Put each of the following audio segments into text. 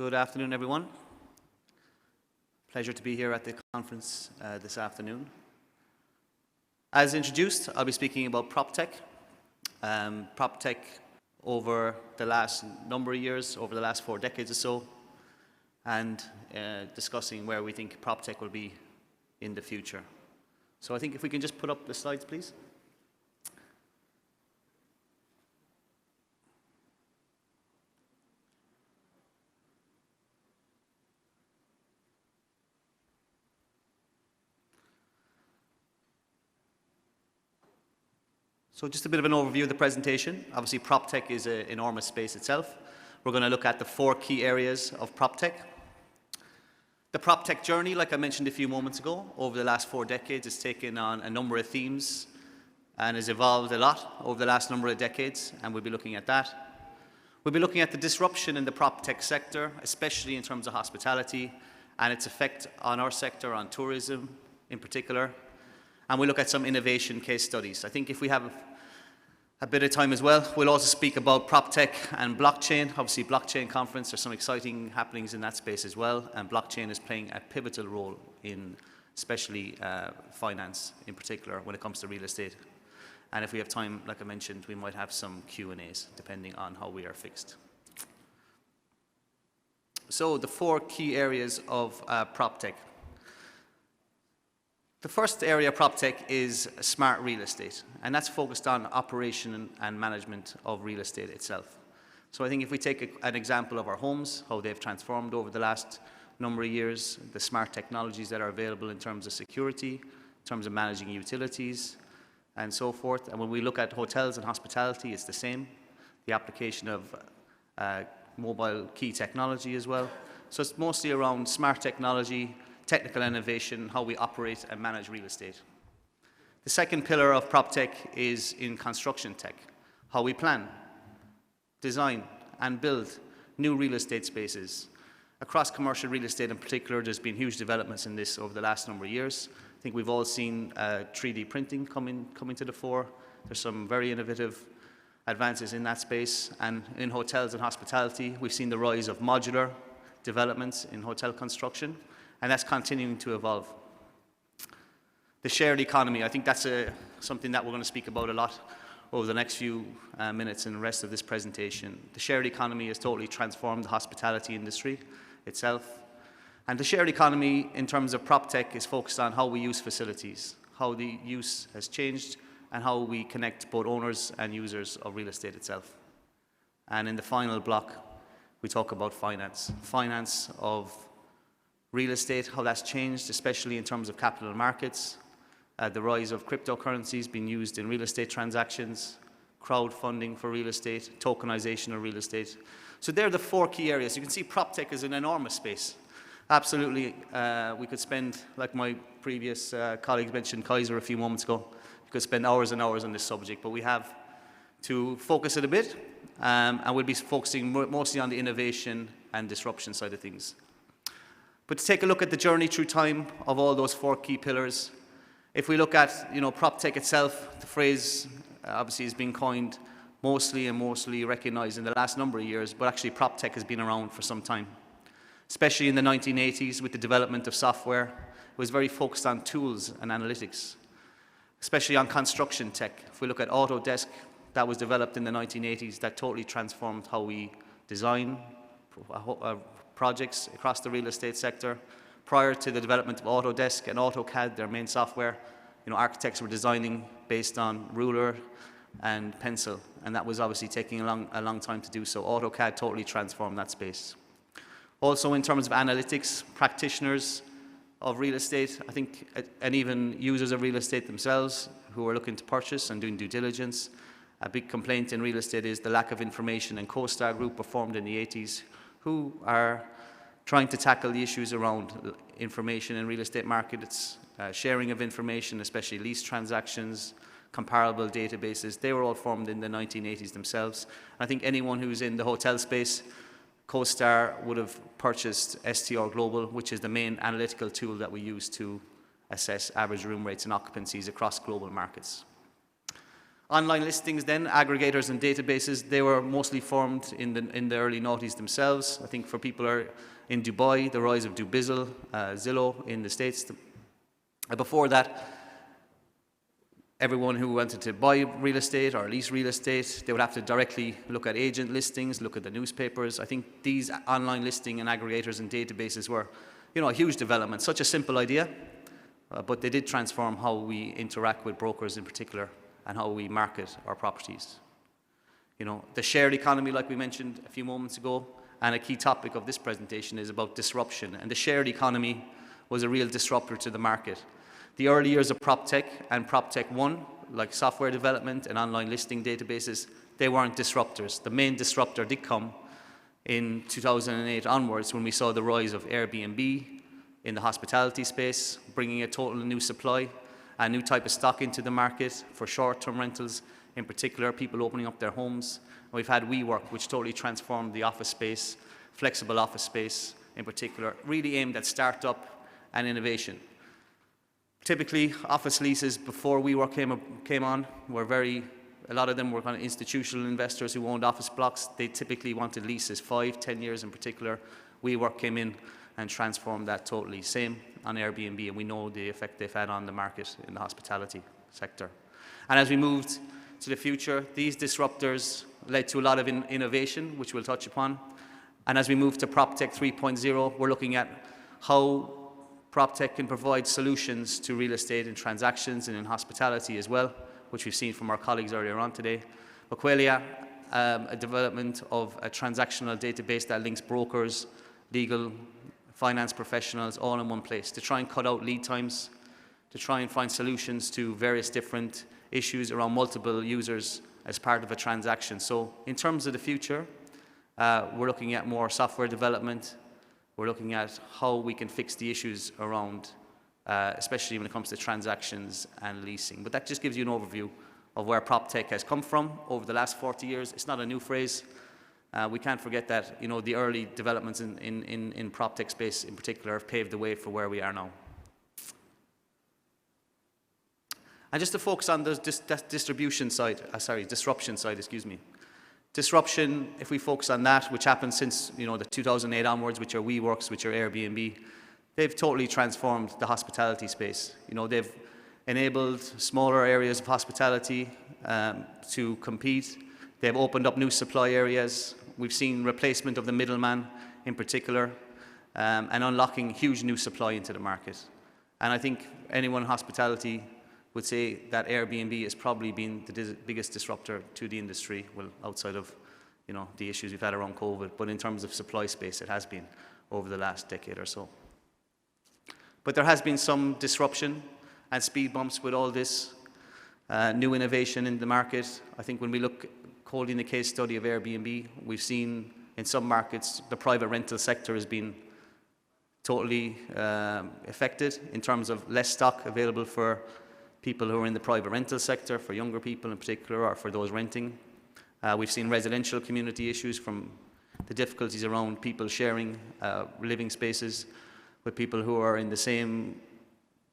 Good afternoon, everyone. Pleasure to be here at the conference this afternoon. As introduced, I'll be speaking about PROPTECH. PROPTECH over the last number of years, over the last 4 decades or so, and discussing where we think PROPTECH will be in the future. So I think if we can just put up the slides, please. So just a bit of an overview of the presentation. Obviously, PROPTECH is an enormous space itself. We're going to look at the 4 key areas of PROPTECH. The PROPTECH journey, like I mentioned a few moments ago, over the last 4 decades, has taken on a number of themes and has evolved a lot over the last number of decades, and we'll be looking at that. We'll be looking at the disruption in the PROPTECH sector, especially in terms of hospitality, and its effect on our sector, on tourism in particular. And we'll look at some innovation case studies. I think if we have a bit of time as well, we'll also speak about PROPTECH and blockchain. Obviously, blockchain conference, there's some exciting happenings in that space as well, and blockchain is playing a pivotal role in especially finance in particular when it comes to real estate. And if we have time, like I mentioned, we might have some Q&As depending on how we are fixed. So the 4 key areas of PROPTECH. The first area of PROPTECH is smart real estate, and that's focused on operation and management of real estate itself. So I think if we take an example of our homes, how they've transformed over the last number of years, the smart technologies that are available in terms of security, in terms of managing utilities, and so forth. And when we look at hotels and hospitality, it's the same. The application of mobile key technology as well. So it's mostly around smart technology, technical innovation, how we operate and manage real estate. The second pillar of PROPTECH is in construction tech, how we plan, design and build new real estate spaces. Across commercial real estate in particular, there's been huge developments in this over the last number of years. I think we've all seen 3D printing coming to the fore. There's some very innovative advances in that space. And in hotels and hospitality, we've seen the rise of modular developments in hotel construction, and that's continuing to evolve. The shared economy, I think that's something that we're going to speak about a lot over the next few minutes and the rest of this presentation. The shared economy has totally transformed the hospitality industry itself. And the shared economy in terms of PROPTECH is focused on how we use facilities, how the use has changed, and how we connect both owners and users of real estate itself. And in the final block, we talk about finance. Finance of real estate, how that's changed, especially in terms of capital markets, the rise of cryptocurrencies being used in real estate transactions, crowdfunding for real estate, tokenization of real estate. So they're the 4 key areas. You can see PROPTECH is an enormous space. Absolutely, we could spend, like my previous colleague mentioned, Kaiser a few moments ago, we could spend hours and hours on this subject, but we have to focus it a bit, and we'll be focusing mostly on the innovation and disruption side of things. But to take a look at the journey through time of all those 4 key pillars, if we look at PROPTECH itself, the phrase obviously has been coined mostly recognized in the last number of years, but actually PROPTECH has been around for some time. Especially in the 1980s with the development of software, it was very focused on tools and analytics, especially on construction tech. If we look at Autodesk, that was developed in the 1980s, that totally transformed how we design projects across the real estate sector. Prior to the development of Autodesk and AutoCAD, their main software, architects were designing based on ruler and pencil, and that was obviously taking a long time to do so. AutoCAD totally transformed that space. Also in terms of analytics, practitioners of real estate, I think, and even users of real estate themselves who are looking to purchase and doing due diligence, a big complaint in real estate is the lack of information, and CoStar Group were formed in the 80s, who are trying to tackle the issues around information in real estate markets, sharing of information, especially lease transactions, comparable databases. They were all formed in the 1980s themselves. I think anyone who's in the hotel space, CoStar would have purchased STR Global, which is the main analytical tool that we use to assess average room rates and occupancies across global markets. Online listings then, aggregators and databases, they were mostly formed in the early noughties themselves. I think for people who are in Dubai, the rise of Dubizzle, Zillow in the States. Before that, everyone who wanted to buy real estate or lease real estate, they would have to directly look at agent listings, look at the newspapers. I think these online listing and aggregators and databases were, a huge development. Such a simple idea, but they did transform how we interact with brokers in particular and how we market our properties. The shared economy, like we mentioned a few moments ago, and a key topic of this presentation is about disruption. And the shared economy was a real disruptor to the market. The early years of PropTech and PropTech 1, like software development and online listing databases, they weren't disruptors. The main disruptor did come in 2008 onwards when we saw the rise of Airbnb in the hospitality space, bringing a total new supply, a new type of stock into the market for short-term rentals, in particular, people opening up their homes. And we've had WeWork, which totally transformed the office space, flexible office space in particular, really aimed at startup and innovation. Typically, office leases before WeWork came on were a lot of them were kind of institutional investors who owned office blocks. They typically wanted leases 5, 10 years in particular. WeWork came in and transformed that totally. Same on Airbnb, and we know the effect they've had on the market in the hospitality sector. And as we moved to the future, these disruptors led to a lot of innovation, which we'll touch upon. And as we move to PropTech 3.0, we're looking at how PropTech can provide solutions to real estate and transactions and in hospitality as well, which we've seen from our colleagues earlier on today. Aqualia, a development of a transactional database that links brokers, legal, finance professionals all in one place to try and cut out lead times, to try and find solutions to various different issues around multiple users as part of a transaction. So in terms of the future, we're looking at more software development. We're looking at how we can fix the issues around, especially when it comes to transactions and leasing. But that just gives you an overview of where PropTech has come from over the last 40 years. It's not a new phrase. We can't forget that the early developments in PropTech space in particular have paved the way for where we are now. And just to focus on the disruption side, excuse me. Disruption, if we focus on that, which happened since the 2008 onwards, which are WeWorks, which are Airbnb, they've totally transformed the hospitality space. They've enabled smaller areas of hospitality to compete. They've opened up new supply areas. We've seen replacement of the middleman in particular, and unlocking huge new supply into the market. And I think anyone in hospitality would say that Airbnb has probably been the biggest disruptor to the industry, well, outside of the issues we've had around COVID, but in terms of supply space, it has been over the last decade or so. But there has been some disruption and speed bumps with all this new innovation in the market. I think when we look holding the case study of Airbnb, we've seen in some markets the private rental sector has been totally affected in terms of less stock available for people who are in the private rental sector, for younger people in particular, or for those renting. We've seen residential community issues from the difficulties around people sharing living spaces with people who are in the same,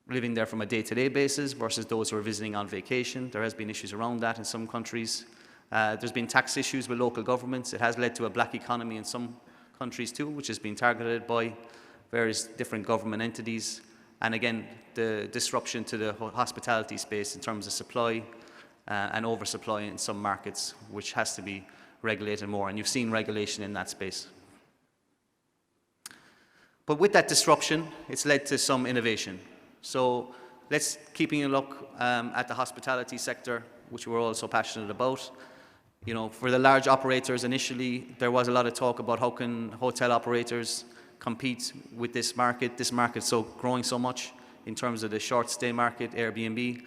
living there from a day-to-day basis versus those who are visiting on vacation. There has been issues around that in some countries. There's been tax issues with local governments. It has led to a black economy in some countries too, which has been targeted by various different government entities. And again, the disruption to the hospitality space in terms of supply and oversupply in some markets, which has to be regulated more. And you've seen regulation in that space. But with that disruption, it's led to some innovation. So let's keeping a look at the hospitality sector, which we're all so passionate about. For the large operators initially, there was a lot of talk about how can hotel operators compete with this market. This market's so growing so much in terms of the short stay market, Airbnb.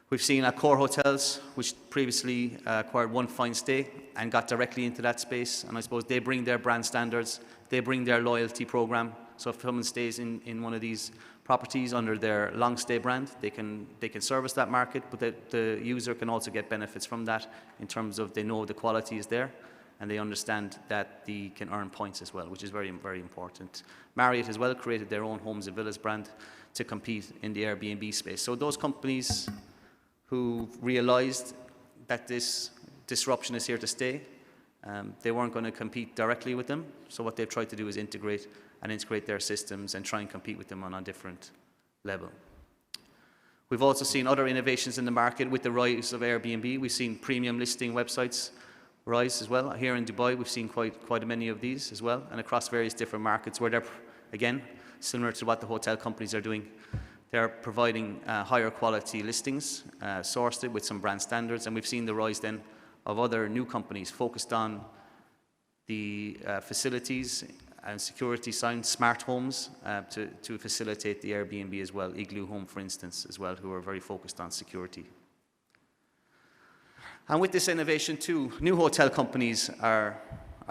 We've seen Accor hotels, which previously acquired One Fine Stay and got directly into that space. And I suppose they bring their brand standards, they bring their loyalty program. So if someone stays in one of these properties under their long stay brand, they can service that market, but the user can also get benefits from that in terms of they know the quality is there and they understand that they can earn points as well, which is very, very important. Marriott as well created their own Homes and Villas brand to compete in the Airbnb space. So those companies who realized that this disruption is here to stay. They weren't going to compete directly with them, so what they've tried to do is integrate their systems and try and compete with them on a different level. We've also seen other innovations in the market with the rise of Airbnb. We've seen premium listing websites rise as well. Here in Dubai, we've seen quite many of these as well, and across various different markets where they're, again, similar to what the hotel companies are doing. They're providing higher quality listings, sourced it with some brand standards, and we've seen the rise then of other new companies focused on the facilities and security signs, smart homes, to facilitate the Airbnb as well. Igloo Home, for instance, as well, who are very focused on security. And with this innovation too, new hotel companies are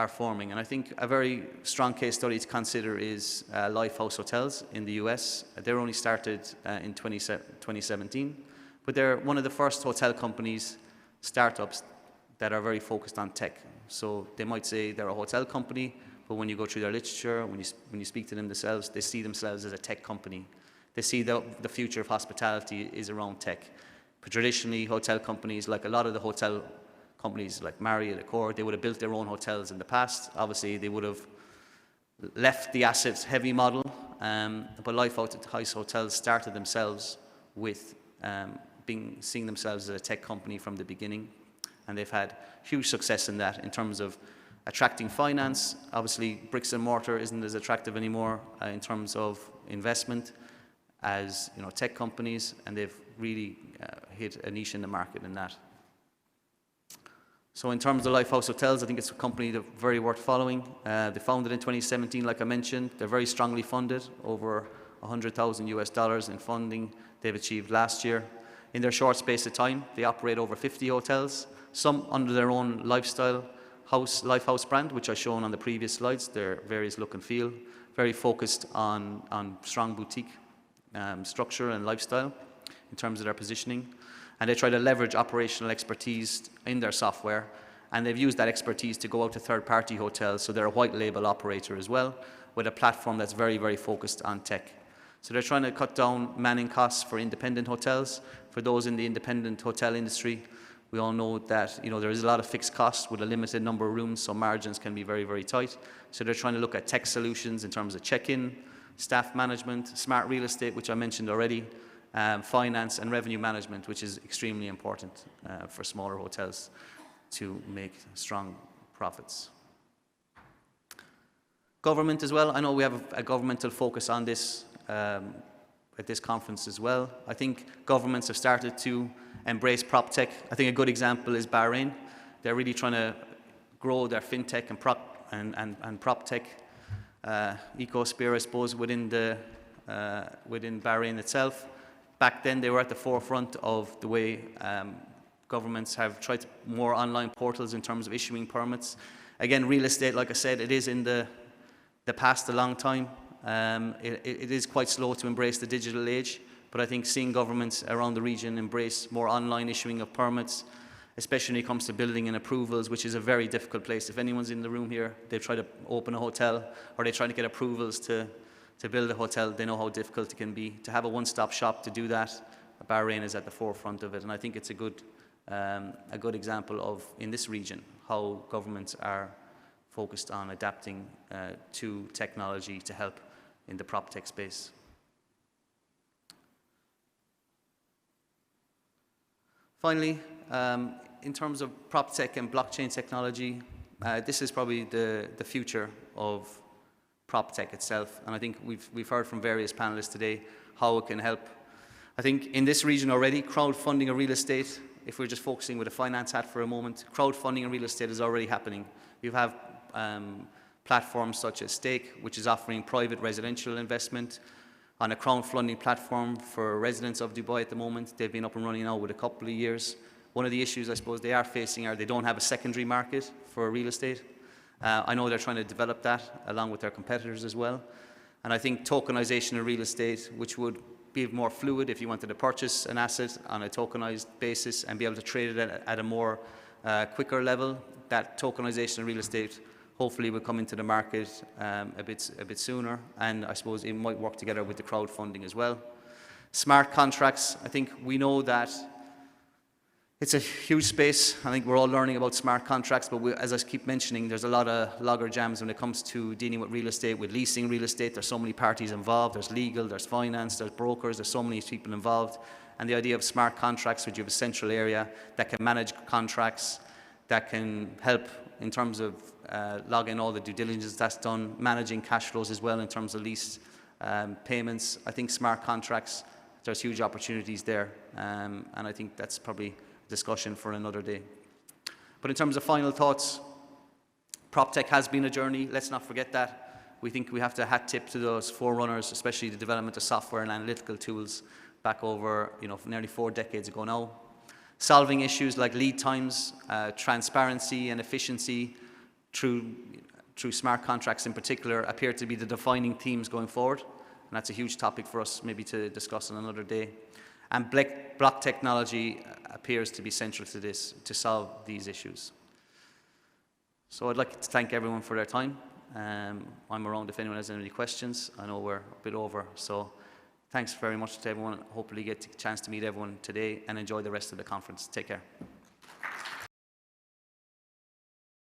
forming. And I think a very strong case study to consider is Lifehouse Hotels in the US. They're only started in 2017, but they're one of the first hotel companies, startups, that are very focused on tech. So they might say they're a hotel company, but when you go through their literature, when you speak to them themselves, they see themselves as a tech company. They see the future of hospitality is around tech. But traditionally, hotel companies, like a lot of the hotel companies like Marriott, Accor, they would have built their own hotels in the past. Obviously, they would have left the assets heavy model, but Lifehouse Hotels started themselves with seeing themselves as a tech company from the beginning. And they've had huge success in that in terms of attracting finance. Obviously, bricks and mortar isn't as attractive anymore in terms of investment as tech companies, and they've really hit a niche in the market in that. So in terms of Lifehouse Hotels, I think it's a company that's very worth following. They founded in 2017, like I mentioned. They're very strongly funded, over $100,000 in funding they've achieved last year. In their short space of time, they operate over 50 hotels, some under their own Lifehouse brand, which I've shown on the previous slides. They're various look and feel, very focused on strong boutique structure and lifestyle in terms of their positioning. And they try to leverage operational expertise in their software, and they've used that expertise to go out to third-party hotels, so they're a white label operator as well, with a platform that's very, very focused on tech. So they're trying to cut down manning costs for independent hotels. For those in the independent hotel industry, we all know that there is a lot of fixed costs with a limited number of rooms, so margins can be very, very tight. So they're trying to look at tech solutions in terms of check-in, staff management, smart real estate, which I mentioned already, finance and revenue management, which is extremely important for smaller hotels to make strong profits. Government as well. I know we have a governmental focus on this at this conference as well. I think governments have started to embrace PropTech. I think a good example is Bahrain. They're really trying to grow their fintech and PropTech ecosphere, I suppose, within Bahrain itself. Back then, they were at the forefront of the way governments have tried more online portals in terms of issuing permits. Again, real estate, like I said, it is in the past a long time. It is quite slow to embrace the digital age, but I think seeing governments around the region embrace more online issuing of permits, especially when it comes to building and approvals, which is a very difficult place. If anyone's in the room here, they've tried to open a hotel or they try to get approvals to build a hotel, they know how difficult it can be. To have a one-stop shop to do that, Bahrain is at the forefront of it, and I think it's a good example of, in this region, how governments are focused on adapting to technology to help in the PropTech space. Finally, in terms of PropTech and blockchain technology, this is probably the future of PropTech itself, and I think we've heard from various panelists today how it can help. I think in this region already, crowdfunding of real estate, if we're just focusing with a finance hat for a moment, crowdfunding of real estate is already happening. You have platforms such as Stake, which is offering private residential investment on a crowdfunding platform for residents of Dubai at the moment. They've been up and running now with a couple of years. One of the issues I suppose they are facing are they don't have a secondary market for real estate. I know they're trying to develop that along with their competitors as well. And I think tokenization of real estate, which would be more fluid if you wanted to purchase an asset on a tokenized basis and be able to trade it at a more quicker level, that tokenization of real estate hopefully will come into the market a bit sooner, and I suppose it might work together with the crowdfunding as well. Smart contracts, I think we know that It's a huge space. I think we're all learning about smart contracts, but as I keep mentioning, there's a lot of logger jams when it comes to dealing with real estate, with leasing real estate. There's so many parties involved. There's legal, there's finance, there's brokers, there's so many people involved. And the idea of smart contracts, which you have a central area that can manage contracts, that can help in terms of logging all the due diligence that's done, managing cash flows as well in terms of lease payments. I think smart contracts, there's huge opportunities there, and I think that's probably discussion for another day. But in terms of final thoughts, PropTech has been a journey. Let's not forget that. We think we have to hat tip to those forerunners, especially the development of software and analytical tools back over, nearly 4 decades ago now. Solving issues like lead times, transparency and efficiency through smart contracts in particular appear to be the defining themes going forward. And that's a huge topic for us maybe to discuss on another day. And block technology appears to be central to this, to solve these issues. So I'd like to thank everyone for their time. I'm around if anyone has any questions. I know we're a bit over, so thanks very much to everyone. Hopefully get a chance to meet everyone today and enjoy the rest of the conference. Take care.